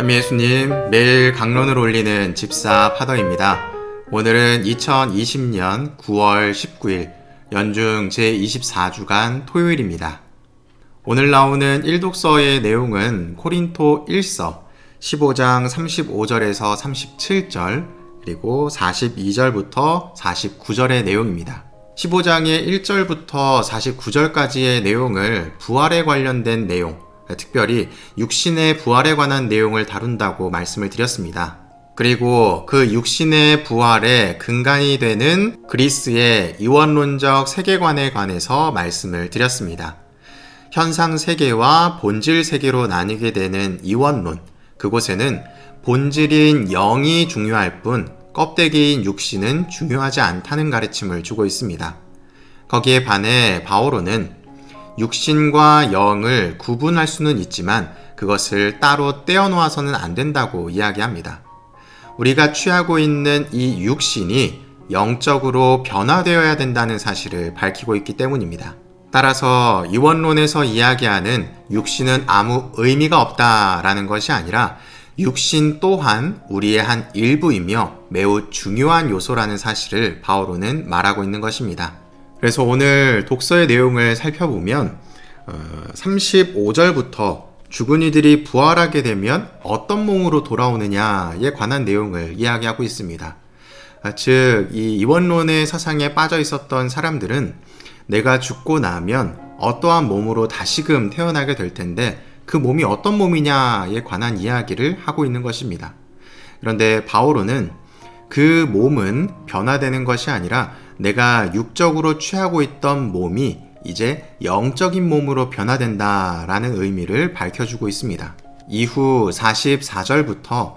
참미예수님, 매일 강론을 올리는 집사 파더입니다. 오늘은 2020년 9월 19일 연중 제24주간 토요일입니다. 오늘 나오는 일독서의 내용은 코린토 1서 15장 35절에서 37절 그리고 42절부터 49절의 내용입니다. 15장의 1절부터 49절까지의 내용을 부활에 관련된 내용, 특별히 육신의 부활에 관한 내용을 다룬다고 말씀을 드렸습니다. 그리고 그 육신의 부활의 근간이 되는 그리스의 이원론적 세계관에 관해서 말씀을 드렸습니다. 현상 세계와 본질 세계로 나뉘게 되는 이원론, 그곳에는 본질인 영이 중요할 뿐 껍데기인 육신은 중요하지 않다는 가르침을 주고 있습니다. 거기에 반해 바오로는 육신과 영을 구분할 수는 있지만 그것을 따로 떼어놓아서는 안 된다고 이야기합니다. 우리가 취하고 있는 이 육신이 영적으로 변화되어야 된다는 사실을 밝히고 있기 때문입니다. 따라서 이원론에서 이야기하는 육신은 아무 의미가 없다라는 것이 아니라 육신 또한 우리의 한 일부이며 매우 중요한 요소라는 사실을 바오로는 말하고 있는 것입니다. 그래서 오늘 독서의 내용을 살펴보면 35절부터 죽은 이들이 부활하게 되면 어떤 몸으로 돌아오느냐에 관한 내용을 이야기하고 있습니다. 즉, 이 이원론의 사상에 빠져 있었던 사람들은 내가 죽고 나면 어떠한 몸으로 다시금 태어나게 될 텐데 그 몸이 어떤 몸이냐에 관한 이야기를 하고 있는 것입니다. 그런데 바오로는 그 몸은 변화되는 것이 아니라 내가 육적으로 취하고 있던 몸이 이제 영적인 몸으로 변화된다라는 의미를 밝혀주고 있습니다. 이후 44절부터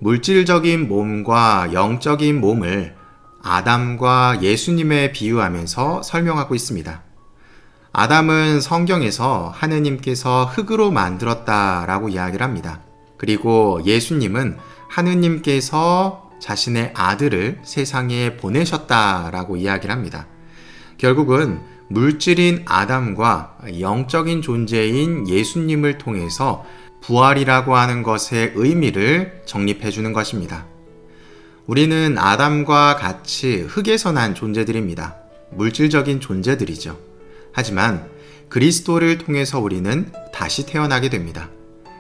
물질적인 몸과 영적인 몸을 아담과 예수님에 비유하면서 설명하고 있습니다. 아담은 성경에서 하느님께서 흙으로 만들었다라고 이야기를 합니다. 그리고 예수님은 하느님께서 자신의 아들을 세상에 보내셨다라고 이야기를 합니다. 결국은 물질인 아담과 영적인 존재인 예수님을 통해서 부활이라고 하는 것의 의미를 정립해 주는 것입니다. 우리는 아담과 같이 흙에서 난 존재들입니다. 물질적인 존재들이죠. 하지만 그리스도를 통해서 우리는 다시 태어나게 됩니다.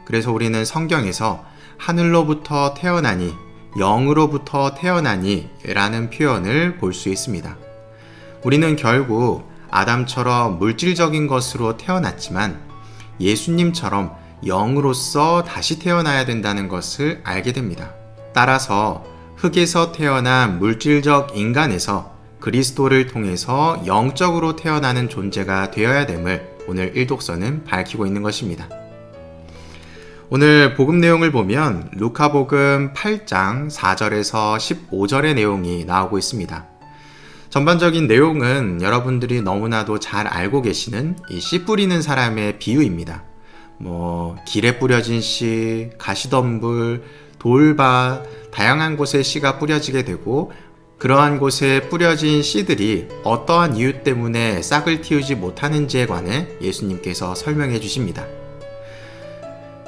그래서 우리는 성경에서 하늘로부터 태어나니 영으로부터 태어나니 라는 표현을 볼 수 있습니다. 우리는 결국 아담처럼 물질적인 것으로 태어났지만 예수님처럼 영으로서 다시 태어나야 된다는 것을 알게 됩니다. 따라서 흙에서 태어난 물질적 인간에서 그리스도를 통해서 영적으로 태어나는 존재가 되어야 됨을 오늘 일독서는 밝히고 있는 것입니다. 오늘 복음 내용을 보면 루카복음 8장 4절에서 15절의 내용이 나오고 있습니다. 전반적인 내용은 여러분들이 너무나도 잘 알고 계시는 이 씨 뿌리는 사람의 비유입니다. 길에 뿌려진 씨, 가시덤불, 돌밭, 다양한 곳에 씨가 뿌려지게 되고 그러한 곳에 뿌려진 씨들이 어떠한 이유 때문에 싹을 틔우지 못하는지에 관해 예수님께서 설명해 주십니다.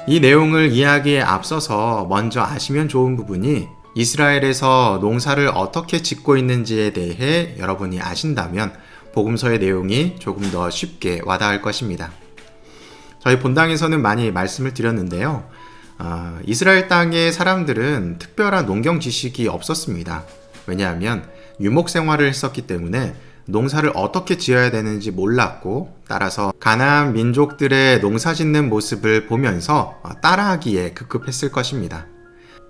이 내용을 이야기에 앞서서 먼저 아시면 좋은 부분이 이스라엘에서 농사를 어떻게 짓고 있는지에 대해 여러분이 아신다면 복음서의 내용이 조금 더 쉽게 와닿을 것입니다. 저희 본당에서는 많이 말씀을 드렸는데요. 이스라엘 땅의 사람들은 특별한 농경 지식이 없었습니다. 왜냐하면 유목 생활을 했었기 때문에 농사를 어떻게 지어야 되는지 몰랐고 따라서 가나안 민족들의 농사 짓는 모습을 보면서 따라하기에 급급했을 것입니다.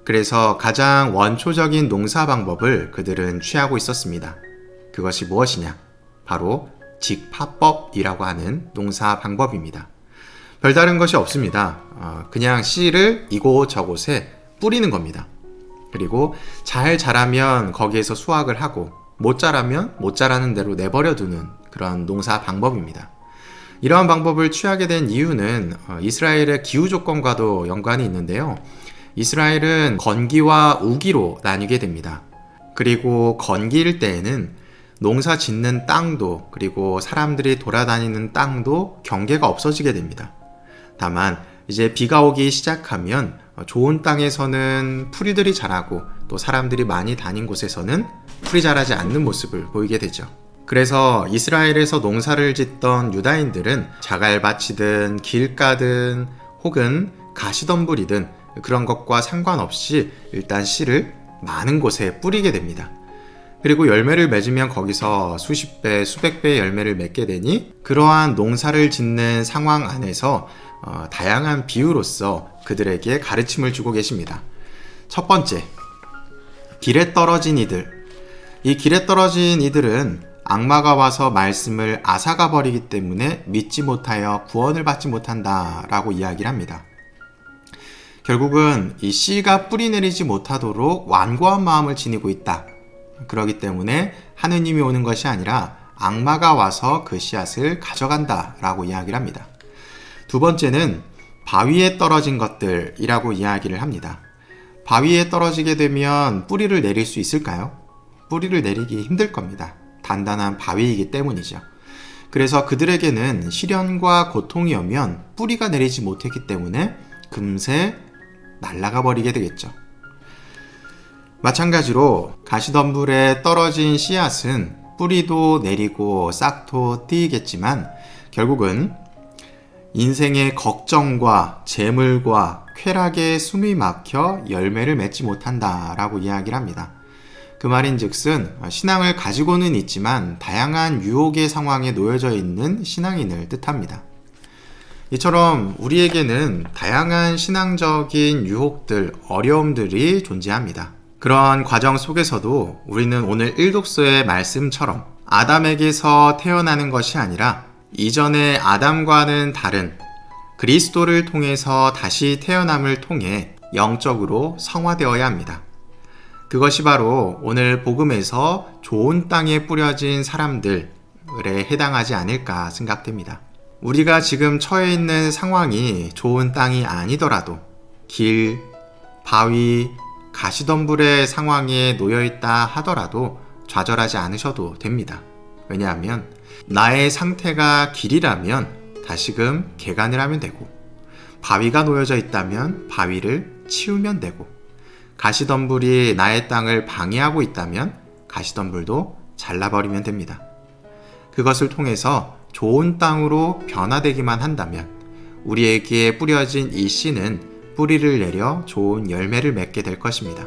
그래서 가장 원초적인 농사 방법을 그들은 취하고 있었습니다. 그것이 무엇이냐? 바로 직파법이라고 하는 농사 방법입니다. 별다른 것이 없습니다. 그냥 씨를 이곳저곳에 뿌리는 겁니다. 그리고 잘 자라면 거기에서 수확을 하고 못 자라면 못 자라는 대로 내버려 두는 그런 농사 방법입니다. 이러한 방법을 취하게 된 이유는 이스라엘의 기후 조건과도 연관이 있는데요. 이스라엘은 건기와 우기로 나뉘게 됩니다. 그리고 건기일 때에는 농사 짓는 땅도 그리고 사람들이 돌아다니는 땅도 경계가 없어지게 됩니다. 다만 이제 비가 오기 시작하면 좋은 땅에서는 풀이들이 자라고 또 사람들이 많이 다닌 곳에서는 풀이 자라지 않는 모습을 보이게 되죠. 그래서 이스라엘에서 농사를 짓던 유다인들은 자갈밭이든 길가든 혹은 가시덤불이든 그런 것과 상관없이 일단 씨를 많은 곳에 뿌리게 됩니다. 그리고 열매를 맺으면 거기서 수십 배, 수백 배의 열매를 맺게 되니 그러한 농사를 짓는 상황 안에서 다양한 비유로서 그들에게 가르침을 주고 계십니다. 첫 번째, 길에 떨어진 이들. 이 길에 떨어진 이들은 악마가 와서 말씀을 앗아가 버리기 때문에 믿지 못하여 구원을 받지 못한다 라고 이야기를 합니다. 결국은 이 씨가 뿌리 내리지 못하도록 완고한 마음을 지니고 있다. 그렇기 때문에 하느님이 오는 것이 아니라 악마가 와서 그 씨앗을 가져간다 라고 이야기를 합니다. 두 번째는 바위에 떨어진 것들이라고 이야기를 합니다. 바위에 떨어지게 되면 뿌리를 내릴 수 있을까요? 뿌리를 내리기 힘들 겁니다. 단단한 바위이기 때문이죠. 그래서 그들에게는 시련과 고통이 오면 뿌리가 내리지 못했기 때문에 금세 날아가 버리게 되겠죠. 마찬가지로 가시덤불에 떨어진 씨앗은 뿌리도 내리고 싹도 띄겠지만 결국은 인생의 걱정과 재물과 쾌락에 숨이 막혀 열매를 맺지 못한다라고 이야기를 합니다. 그 말인즉슨 신앙을 가지고는 있지만 다양한 유혹의 상황에 놓여져 있는 신앙인을 뜻합니다. 이처럼 우리에게는 다양한 신앙적인 유혹들, 어려움들이 존재합니다. 그런 과정 속에서도 우리는 오늘 일독서의 말씀처럼 아담에게서 태어나는 것이 아니라 이전의 아담과는 다른 그리스도를 통해서 다시 태어남을 통해 영적으로 성화되어야 합니다. 그것이 바로 오늘 복음에서 좋은 땅에 뿌려진 사람들에 해당하지 않을까 생각됩니다. 우리가 지금 처해 있는 상황이 좋은 땅이 아니더라도 길, 바위, 가시덤불의 상황에 놓여있다 하더라도 좌절하지 않으셔도 됩니다. 왜냐하면 나의 상태가 길이라면 다시금 개간을 하면 되고, 바위가 놓여져 있다면 바위를 치우면 되고, 가시덤불이 나의 땅을 방해하고 있다면 가시덤불도 잘라버리면 됩니다. 그것을 통해서 좋은 땅으로 변화되기만 한다면 우리에게 뿌려진 이 씨는 뿌리를 내려 좋은 열매를 맺게 될 것입니다.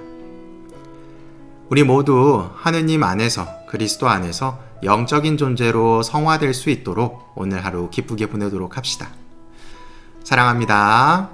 우리 모두 하느님 안에서, 그리스도 안에서 영적인 존재로 성화될 수 있도록 오늘 하루 기쁘게 보내도록 합시다. 사랑합니다.